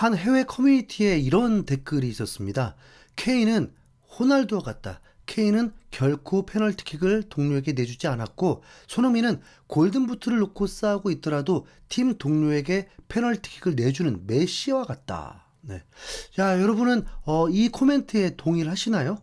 한 해외 커뮤니티에 이런 댓글이 있었습니다. 케인은 호날두와 같다. 케인은 결코 페널티킥을 동료에게 내주지 않았고, 손흥민은 골든부트를 놓고 싸우고 있더라도 팀 동료에게 페널티킥을 내주는 메시와 같다. 네. 자, 여러분은 이 코멘트에 동의를 하시나요?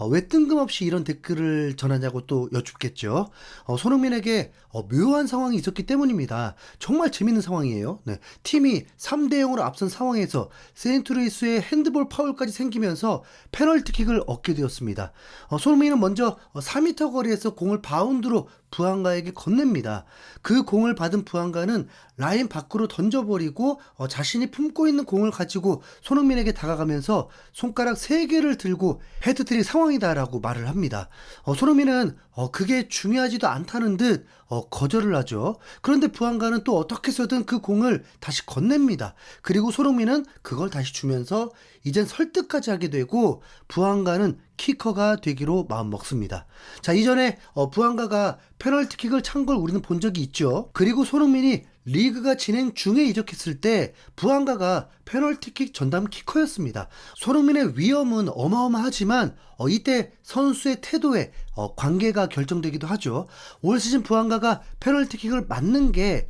왜 뜬금없이 이런 댓글을 전하냐고 또 여쭙겠죠. 손흥민에게 묘한 상황이 있었기 때문입니다. 정말 재밌는 상황이에요. 네. 팀이 3대 0으로 앞선 상황에서 세인트루이스의 핸드볼 파울까지 생기면서 페널티킥을 얻게 되었습니다. 손흥민은 먼저 4m 거리에서 공을 바운드로 부안가에게 건넵니다. 그 공을 받은 부안가는 라인 밖으로 던져버리고 자신이 품고 있는 공을 가지고 손흥민에게 다가가면서 손가락 3개를 들고 헤드트릭 상황이다라고 말을 합니다. 손흥민은 그게 중요하지도 않다는 듯 거절을 하죠. 그런데 부안가는 또 어떻게 해서든 그 공을 다시 건넵니다. 그리고 손흥민은 그걸 다시 주면서 이젠 설득까지 하게 되고 부안가는 키커가 되기로 마음먹습니다. 자, 이전에 부안가가 페널티킥을 찬 걸 우리는 본 적이 있죠. 그리고 손흥민이 리그가 진행 중에 이적했을 때 부안가가 페널티킥 전담 키커였습니다. 손흥민의 위험은 어마어마하지만 이때 선수의 태도에 관계가 결정되기도 하죠. 올 시즌 부안가가 페널티킥을 맞는 게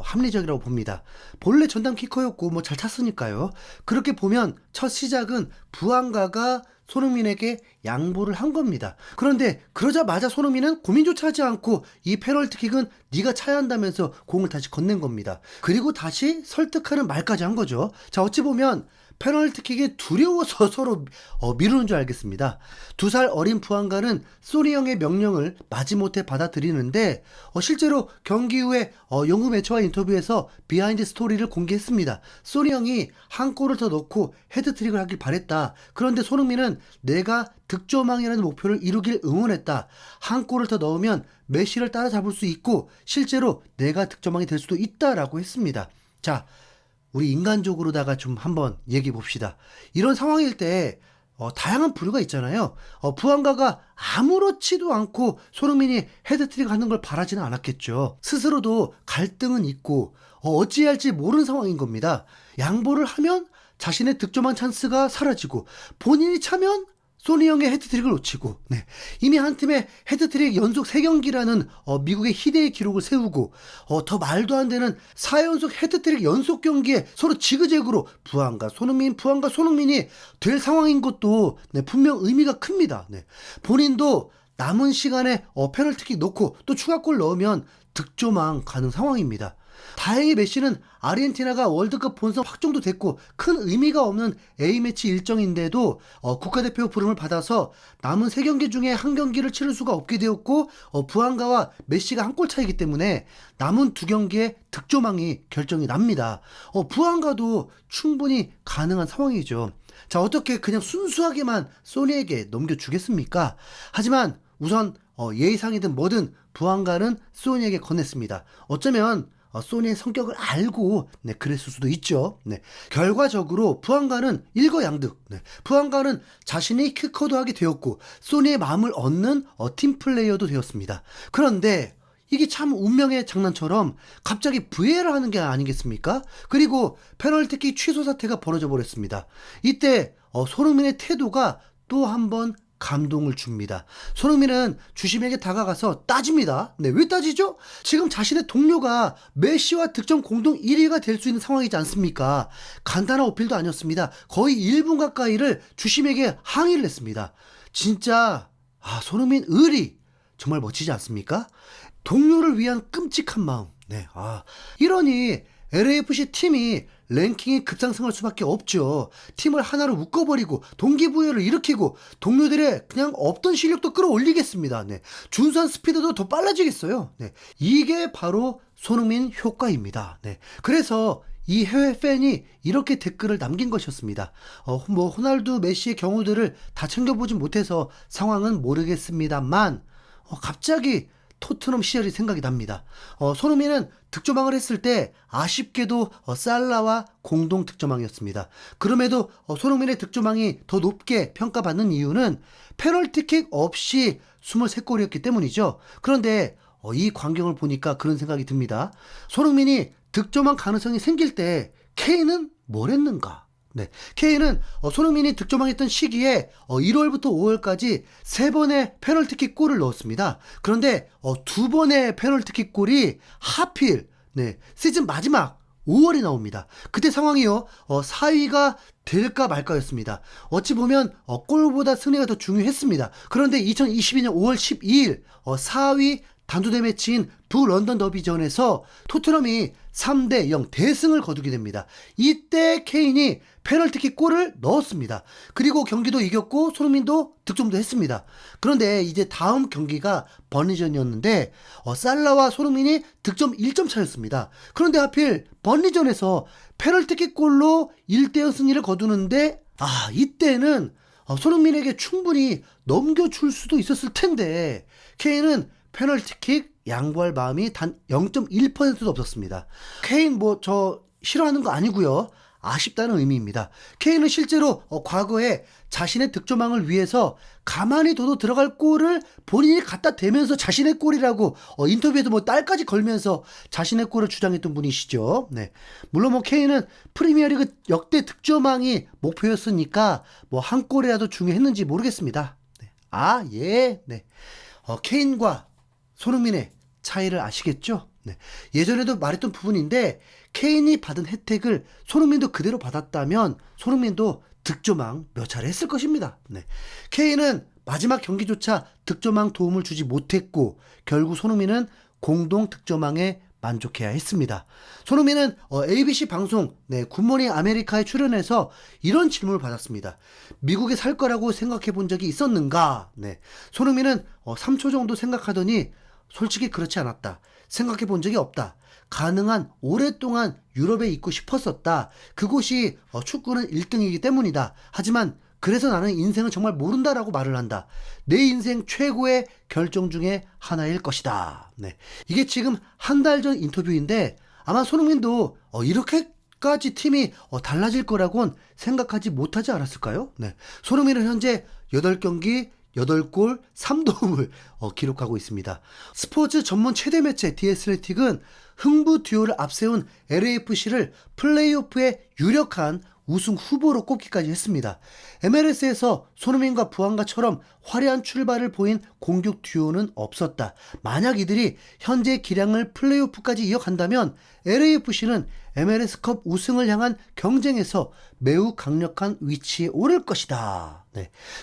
합리적이라고 봅니다. 본래 전담 키커였고 뭐 잘 찼으니까요. 그렇게 보면 첫 시작은 부안가가 손흥민에게 양보를 한 겁니다. 그런데 그러자마자 손흥민은 고민조차 하지 않고 이 페널티킥은 네가 차야 한다면서 공을 다시 건넨 겁니다. 그리고 다시 설득하는 말까지 한 거죠. 자, 어찌 보면 페널티킥에 두려워서 서로 미루는 줄 알겠습니다. 2살 어린 부안가는 소니 형의 명령을 마지못해 받아들이는데 실제로 경기 후에 영국 매체와 인터뷰에서 비하인드 스토리를 공개했습니다. 소니 형이 한 골을 더 넣고 헤드트릭을 하길 바랬다. 그런데 손흥민은 내가 득점왕이라는 목표를 이루길 응원했다. 한 골을 더 넣으면 메시를 따라잡을 수 있고 실제로 내가 득점왕이 될 수도 있다라고 했습니다. 자, 우리 인간적으로다가 좀 한번 얘기해 봅시다. 이런 상황일 때 다양한 부류가 있잖아요. 부안가가 아무렇지도 않고 손흥민이 헤드트릭 하는 걸 바라지는 않았겠죠. 스스로도 갈등은 있고 어찌할지 모르는 상황인 겁니다. 양보를 하면 자신의 득점한 찬스가 사라지고 본인이 차면 소니 형의 헤드트릭을 놓치고 이미 한 팀의 헤드트릭 연속 3경기라는 미국의 희대의 기록을 세우고 더 말도 안 되는 4연속 헤드트릭 연속 경기에 서로 지그재그로 부안가 손흥민이 될 상황인 것도 분명 의미가 큽니다. 본인도 남은 시간에 페널티킥 넣고 또 추가골 넣으면 득점왕 가는 상황입니다. 다행히 메시는 아르헨티나가 월드컵 본선 확정도 됐고 큰 의미가 없는 A매치 일정인데도 국가대표 부름을 받아서 남은 3경기 중에 한 경기를 치를 수가 없게 되었고 부안가와 메시가 한 골 차이기 때문에 남은 2경기에 득점왕이 결정이 납니다. 부안가도 충분히 가능한 상황이죠. 자, 어떻게 그냥 순수하게만 소니에게 넘겨주겠습니까? 하지만 우선 예의상이든 뭐든 부안가는 소니에게 건넸습니다. 어쩌면 소니의 성격을 알고 그랬을 수도 있죠. 결과적으로 부안가는 일거양득. 부안가는 자신이 키커도 하게 되었고 소니의 마음을 얻는 팀 플레이어도 되었습니다. 그런데 이게 참 운명의 장난처럼 갑자기 VAR 하는 게 아니겠습니까? 그리고 페널티킥 취소 사태가 벌어져 버렸습니다. 이때 손흥민의 태도가 또 한 번 감동을 줍니다. 손흥민은 주심에게 다가가서 따집니다. 왜 따지죠? 지금 자신의 동료가 메시와 득점 공동 1위가 될 수 있는 상황이지 않습니까? 간단한 어필도 아니었습니다. 거의 1분 가까이를 주심에게 항의를 했습니다. 진짜 손흥민 의리 정말 멋지지 않습니까? 동료를 위한 끔찍한 마음. 이러니 LAFC 팀이 랭킹이 급상승할 수밖에 없죠. 팀을 하나로 묶어버리고 동기부여를 일으키고 동료들의 그냥 없던 실력도 끌어올리겠습니다. 준수한 스피드도 더 빨라지겠어요. 이게 바로 손흥민 효과입니다. 그래서 이 해외 팬이 이렇게 댓글을 남긴 것이었습니다. 호날두, 메시의 경우들을 다 챙겨보진 못해서 상황은 모르겠습니다만 갑자기 토트넘 시절이 생각이 납니다. 손흥민은 득점왕을 했을 때 아쉽게도 살라와 공동 득점왕이었습니다. 그럼에도 손흥민의 득점왕이 더 높게 평가받는 이유는 페널티킥 없이 23골이었기 때문이죠. 그런데 이 광경을 보니까 그런 생각이 듭니다. 손흥민이 득점왕 가능성이 생길 때 케인은 뭘 했는가? 네. K는 손흥민이 득점왕했던 시기에 1월부터 5월까지 3번의 페널티킥 골을 넣었습니다. 그런데 2번의 페널티킥 골이 하필 시즌 마지막 5월에 나옵니다. 그때 상황이요. 4위가 될까 말까였습니다. 어찌 보면 골보다 승리가 더 중요했습니다. 그런데 2022년 5월 12일 4위 단두대 매치인 북런던 더비전에서 토트넘이 3대0 대승을 거두게 됩니다. 이때 케인이 페널티킥 골을 넣었습니다. 그리고 경기도 이겼고 손흥민도 득점도 했습니다. 그런데 이제 다음 경기가 번리전이었는데 살라와 손흥민이 득점 1점 차였습니다. 그런데 하필 번리전에서 페널티킥 골로 1대0 승리를 거두는데 이때는 손흥민에게 충분히 넘겨줄 수도 있었을 텐데 케인은 페널티킥 양보할 마음이 단 0.1%도 없었습니다. 케인 저 싫어하는 거 아니고요. 아쉽다는 의미입니다. 케인은 실제로 과거에 자신의 득점왕을 위해서 가만히 둬도 들어갈 골을 본인이 갖다 대면서 자신의 골이라고 인터뷰에도 딸까지 걸면서 자신의 골을 주장했던 분이시죠. 네. 물론 케인은 프리미어리그 역대 득점왕이 목표였으니까 한 골이라도 중요했는지 모르겠습니다. 네. 케인과 손흥민의 차이를 아시겠죠? 네. 예전에도 말했던 부분인데 케인이 받은 혜택을 손흥민도 그대로 받았다면 손흥민도 득점왕 몇 차례 했을 것입니다. 네. 케인은 마지막 경기조차 득점왕 도움을 주지 못했고 결국 손흥민은 공동 득점왕에 만족해야 했습니다. 손흥민은 ABC 방송 굿모닝 아메리카에 출연해서 이런 질문을 받았습니다. 미국에 살 거라고 생각해 본 적이 있었는가? 손흥민은 3초 정도 생각하더니 솔직히 그렇지 않았다. 생각해 본 적이 없다. 가능한 오랫동안 유럽에 있고 싶었었다. 그곳이 축구는 1등이기 때문이다. 하지만 그래서 나는 인생을 정말 모른다라고 말을 한다. 내 인생 최고의 결정 중에 하나일 것이다. 이게 지금 한 달 전 인터뷰인데 아마 손흥민도 이렇게까지 팀이 달라질 거라고는 생각하지 못하지 않았을까요? 손흥민은 현재 8경기 8골 3도움을 기록하고 있습니다. 스포츠 전문 최대 매체 디애슬레틱은 흥부 듀오를 앞세운 LAFC를 플레이오프의 유력한 우승 후보로 꼽기까지 했습니다. MLS에서 손흥민과 부안가처럼 화려한 출발을 보인 공격 듀오는 없었다. 만약 이들이 현재 기량을 플레이오프까지 이어간다면 LAFC는 MLS컵 우승을 향한 경쟁에서 매우 강력한 위치에 오를 것이다.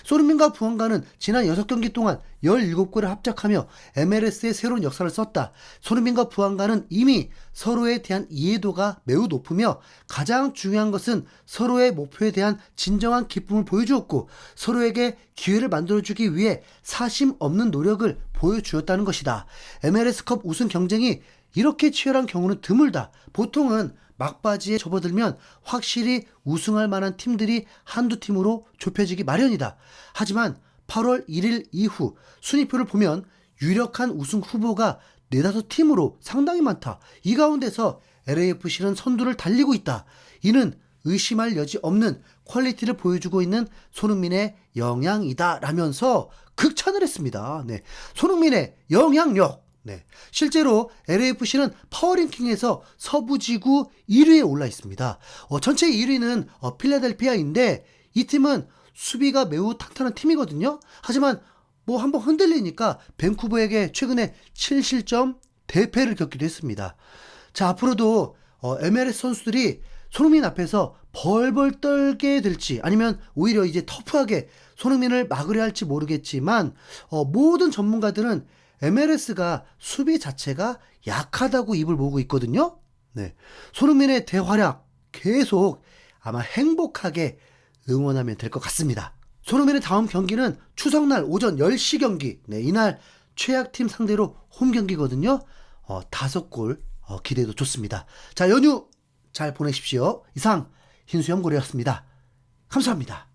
손흥민과 부안가는 지난 6경기 동안 17골을 합작하며 MLS의 새로운 역사를 썼다. 손흥민과 부안가는 이미 서로에 대한 이해도가 매우 높으며 가장 중요한 것은 서로의 목표에 대한 진정한 기쁨을 보여주었고 서로에게 기회를 만들어주기 위해 사심 없는 노력을 보여주었다는 것이다. MLS컵 우승 경쟁이 이렇게 치열한 경우는 드물다. 보통은 막바지에 접어들면 확실히 우승할 만한 팀들이 한두 팀으로 좁혀지기 마련이다. 하지만 8월 1일 이후 순위표를 보면 유력한 우승 후보가 4-5팀으로 상당히 많다. 이 가운데서 LAFC는 선두를 달리고 있다. 이는 의심할 여지 없는 퀄리티를 보여주고 있는 손흥민의 영향이다 라면서 극찬을 했습니다. 손흥민의 영향력. 실제로 LAFC는 파워랭킹에서 서부지구 1위에 올라 있습니다. 전체 1위는 필라델피아인데 이 팀은 수비가 매우 탄탄한 팀이거든요. 하지만 한번 흔들리니까 밴쿠버에게 최근에 7실점 대패를 겪기도 했습니다. 자, 앞으로도 MLS 선수들이 손흥민 앞에서 벌벌 떨게 될지 아니면 오히려 이제 터프하게 손흥민을 막으려 할지 모르겠지만 모든 전문가들은 MLS가 수비 자체가 약하다고 입을 모으고 있거든요. 손흥민의 대활약 계속 아마 행복하게 응원하면 될 것 같습니다. 손흥민의 다음 경기는 추석날 오전 10시 경기. 이날 최약팀 상대로 홈 경기거든요. 5골 기대도 좋습니다. 자, 연휴 잘 보내십시오. 이상 흰수염고래였습니다. 감사합니다.